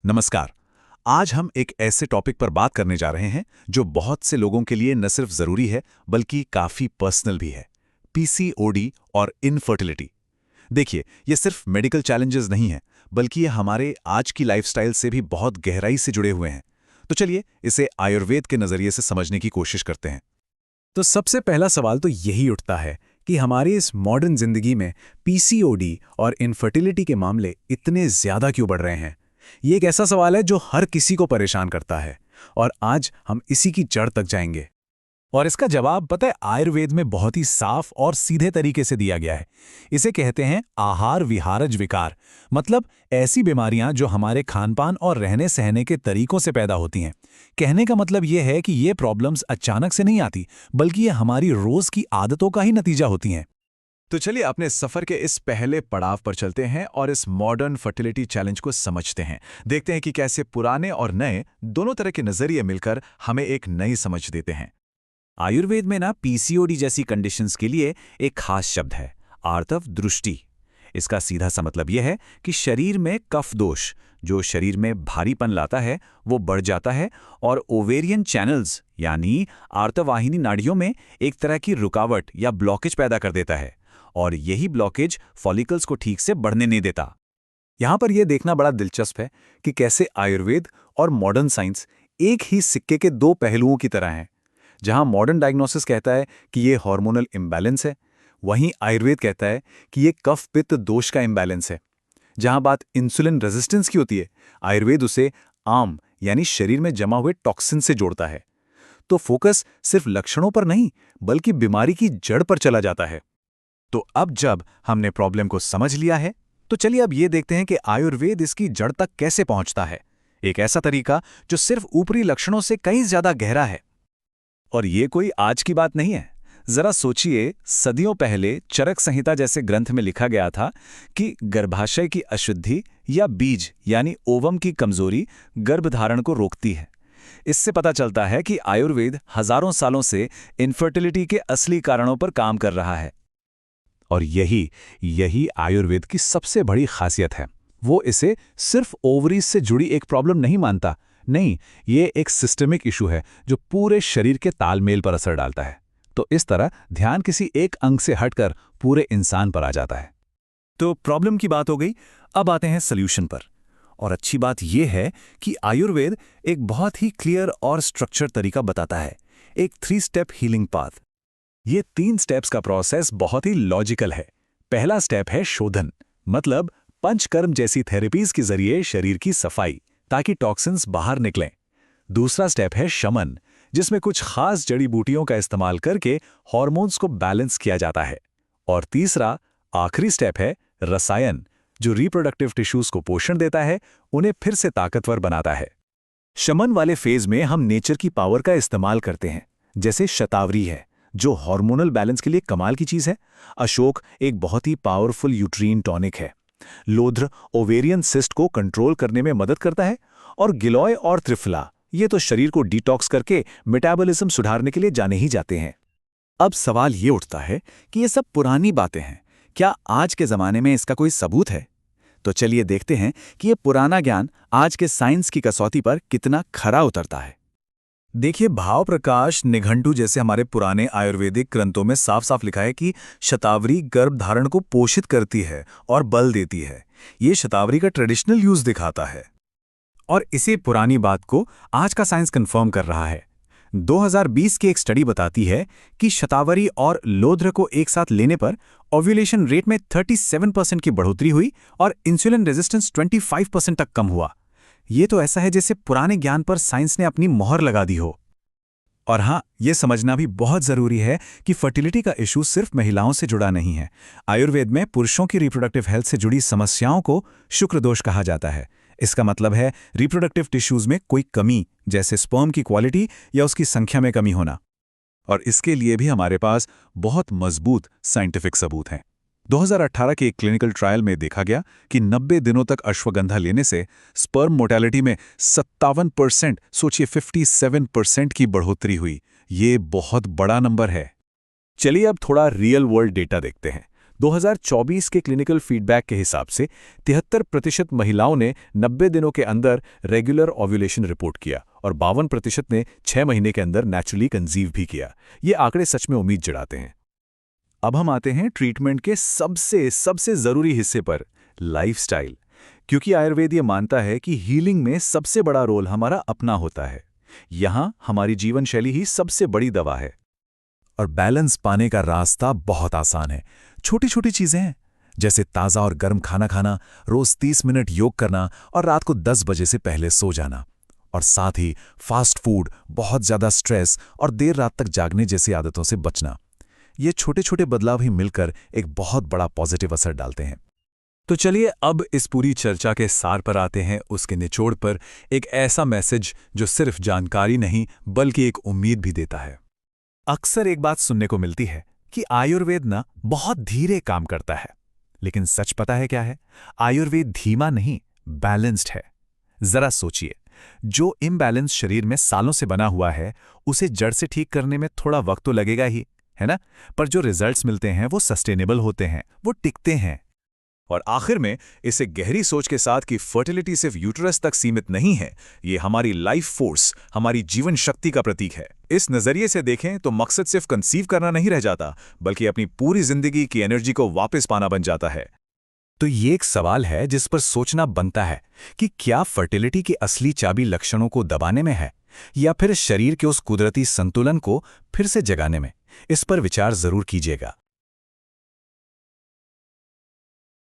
नमस्कार। आज हम एक ऐसे टॉपिक पर बात करने जा रहे हैं जो बहुत से लोगों के लिए न सिर्फ जरूरी है बल्कि काफी पर्सनल भी है। पीसीओडी और इनफर्टिलिटी। देखिए, ये सिर्फ मेडिकल चैलेंजेस नहीं है बल्कि ये हमारे आज की लाइफस्टाइल से भी बहुत गहराई से जुड़े हुए हैं। तो चलिए इसे आयुर्वेद के नजरिए से समझने की कोशिश करते हैं। तो सबसे पहला सवाल तो यही उठता है कि हमारी इस मॉडर्न जिंदगी में पीसीओडी और इनफर्टिलिटी के मामले इतने ज्यादा क्यों बढ़ रहे हैं। ये एक ऐसा सवाल है जो हर किसी को परेशान करता है और आज हम इसी की जड़ तक जाएंगे। और इसका जवाब पता है आयुर्वेद में बहुत ही साफ और सीधे तरीके से दिया गया है। इसे कहते हैं आहार विहारज विकार। मतलब ऐसी बीमारियां जो हमारे खानपान और रहने सहने के तरीकों से पैदा होती हैं। कहने का मतलब यह है कि ये प्रॉब्लम्स अचानक से नहीं आती बल्कि ये हमारी रोज की आदतों का ही नतीजा होती हैं। तो चलिए अपने सफर के इस पहले पड़ाव पर चलते हैं और इस मॉडर्न फर्टिलिटी चैलेंज को समझते हैं। देखते हैं कि कैसे पुराने और नए दोनों तरह के नजरिए मिलकर हमें एक नई समझ देते हैं। आयुर्वेद में ना पीसीओडी जैसी कंडीशंस के लिए एक खास शब्द है, आर्तव दृष्टि। इसका सीधा सा मतलब यह है कि शरीर में कफ दोष जो शरीर में भारीपन लाता है वो बढ़ जाता है और ओवेरियन चैनल्स यानी आर्तवाहिनी नाड़ियों में एक तरह की रुकावट या ब्लॉकेज पैदा कर देता है और यही ब्लॉकेज फॉलिकल्स को ठीक से बढ़ने नहीं देता। यहां पर यह देखना बड़ा दिलचस्प है कि कैसे आयुर्वेद और मॉडर्न साइंस एक ही सिक्के के दो पहलुओं की तरह हैं। जहां मॉडर्न डायग्नोसिस कहता है कि ये हार्मोनल इम्बैलेंस है, वहीं आयुर्वेद कहता है कि ये कफ पित्त दोष का इम्बैलेंस है। जहां बात इंसुलिन रेजिस्टेंस की होती है, आयुर्वेद उसे आम यानी शरीर में जमा हुए टॉक्सिन से जोड़ता है। तो फोकस सिर्फ लक्षणों पर नहीं बल्कि बीमारी की जड़ पर चला जाता है। तो अब जब हमने प्रॉब्लम को समझ लिया है तो चलिए अब ये देखते हैं कि आयुर्वेद इसकी जड़ तक कैसे पहुंचता है। एक ऐसा तरीका जो सिर्फ ऊपरी लक्षणों से कहीं ज्यादा गहरा है। और ये कोई आज की बात नहीं है। जरा सोचिए, सदियों पहले चरक संहिता जैसे ग्रंथ में लिखा गया था कि गर्भाशय की अशुद्धि या बीज यानी ओवम की कमजोरी गर्भधारण को रोकती है। इससे पता चलता है कि आयुर्वेद हजारों सालों से इनफर्टिलिटी के असली कारणों पर काम कर रहा है। और यही आयुर्वेद की सबसे बड़ी खासियत है। वो इसे सिर्फ ओवरीज से जुड़ी एक प्रॉब्लम नहीं मानता। नहीं, ये एक सिस्टमिक इशू है जो पूरे शरीर के तालमेल पर असर डालता है। तो इस तरह ध्यान किसी एक अंग से हटकर पूरे इंसान पर आ जाता है। तो प्रॉब्लम की बात हो गई, अब आते हैं सॉल्यूशन पर। और अच्छी बात यह है कि आयुर्वेद एक बहुत ही क्लियर और स्ट्रक्चर तरीका बताता है, एक 3 स्टेप हीलिंग पाथ। ये 3 स्टेप्स का प्रोसेस बहुत ही लॉजिकल है। पहला स्टेप है शोधन, मतलब पंचकर्म जैसी थेरेपीज के जरिए शरीर की सफाई ताकि टॉक्सिन्स बाहर निकलें। दूसरा स्टेप है शमन, जिसमें कुछ खास जड़ी बूटियों का इस्तेमाल करके हार्मोन्स को बैलेंस किया जाता है। और तीसरा आखिरी स्टेप है रसायन, जो रिप्रोडक्टिव टिश्यूज को पोषण देता है, उन्हें फिर से ताकतवर बनाता है। शमन वाले फेज में हम नेचर की पावर का इस्तेमाल करते हैं, जैसे शतावरी है जो हार्मोनल बैलेंस के लिए कमाल की चीज है। अशोक एक बहुत ही पावरफुल यूट्रीन टॉनिक है। लोध्र ओवेरियन सिस्ट को कंट्रोल करने में मदद करता है। और गिलोय और त्रिफला ये तो शरीर को डिटॉक्स करके मेटाबॉलिज्म सुधारने के लिए जाने ही जाते हैं। अब सवाल ये उठता है कि ये सब पुरानी बातें हैं, क्या आज के जमाने में इसका कोई सबूत है? तो चलिए देखते हैं कि ये पुराना ज्ञान आज के साइंस की कसौटी पर कितना खरा उतरता है। देखिए, भाव प्रकाश निघंटू जैसे हमारे पुराने आयुर्वेदिक ग्रंथों में साफ साफ लिखा है कि शतावरी गर्भधारण को पोषित करती है और बल देती है। ये शतावरी का ट्रेडिशनल यूज दिखाता है। और इसी पुरानी बात को आज का साइंस कंफर्म कर रहा है। 2020 की एक स्टडी बताती है कि शतावरी और लोध्र को एक साथ लेने पर ओव्यूलेशन रेट में 37% की बढ़ोतरी हुई और इंसुलिन रेजिस्टेंस 25% तक कम हुआ। ये तो ऐसा है जैसे पुराने ज्ञान पर साइंस ने अपनी मोहर लगा दी हो। और हाँ, ये समझना भी बहुत जरूरी है कि फर्टिलिटी का इशू सिर्फ महिलाओं से जुड़ा नहीं है। आयुर्वेद में पुरुषों की रिप्रोडक्टिव हेल्थ से जुड़ी समस्याओं को शुक्र दोष कहा जाता है। इसका मतलब है रिप्रोडक्टिव टिश्यूज में कोई कमी, जैसे स्पर्म की क्वालिटी या उसकी संख्या में कमी होना। और इसके लिए भी हमारे पास बहुत मजबूत साइंटिफिक सबूत हैं। 2018 के एक क्लिनिकल ट्रायल में देखा गया कि 90 दिनों तक अश्वगंधा लेने से स्पर्म मोर्टेलिटी में 57%, सोचिए 57% की बढ़ोतरी हुई। ये बहुत बड़ा नंबर है। चलिए अब थोड़ा रियल वर्ल्ड डेटा देखते हैं। 2024 के क्लिनिकल फीडबैक के हिसाब से 73% महिलाओं ने 90 दिनों के अंदर रेगुलर ओव्यूलेशन रिपोर्ट किया और 52% ने 6 महीने के अंदर नेचुरली कंसीव भी किया। ये आंकड़े सच में उम्मीद जगाते हैं। अब हम आते हैं ट्रीटमेंट के सबसे ज़रूरी हिस्से पर, लाइफस्टाइल। क्योंकि आयुर्वेद ये मानता है कि हीलिंग में सबसे बड़ा रोल हमारा अपना होता है। यहाँ हमारी जीवन शैली ही सबसे बड़ी दवा है। और बैलेंस पाने का रास्ता बहुत आसान है। छोटी छोटी चीजें हैं, जैसे ताज़ा और गर्म खाना खाना, रोज 30 मिनट योग करना और रात को 10 बजे से पहले सो जाना। और साथ ही फास्ट फूड, बहुत ज़्यादा स्ट्रेस और देर रात तक जागने जैसी आदतों से बचना। ये छोटे छोटे बदलाव ही मिलकर एक बहुत बड़ा पॉजिटिव असर डालते हैं। तो चलिए अब इस पूरी चर्चा के सार पर आते हैं, उसके निचोड़ पर, एक ऐसा मैसेज जो सिर्फ जानकारी नहीं बल्कि एक उम्मीद भी देता है। अक्सर एक बात सुनने को मिलती है कि आयुर्वेद ना बहुत धीरे काम करता है, लेकिन सच पता है क्या है? आयुर्वेद धीमा नहीं, बैलेंस्ड है। जरा सोचिए, जो इम्बैलेंस शरीर में सालों से बना हुआ है, उसे जड़ से ठीक करने में थोड़ा वक्त तो लगेगा ही, है ना? पर जो रिजल्ट्स मिलते हैं वो सस्टेनेबल होते हैं, वो टिकते हैं। और आखिर में इसे गहरी सोच के साथ कि फर्टिलिटी सिर्फ यूटरस तक सीमित नहीं है, ये हमारी लाइफ फोर्स, हमारी जीवन शक्ति का प्रतीक है। इस नजरिए से देखें तो मकसद सिर्फ कंसीव करना नहीं रह जाता, बल्कि अपनी पूरी जिंदगी की एनर्जी को वापस पाना बन जाता है। तो ये एक सवाल है जिस पर सोचना बनता है कि क्या फर्टिलिटी की असली चाबी लक्षणों को दबाने में है या फिर शरीर के उस कुदरती संतुलन को फिर से जगाने में? इस पर विचार जरूर कीजिएगा।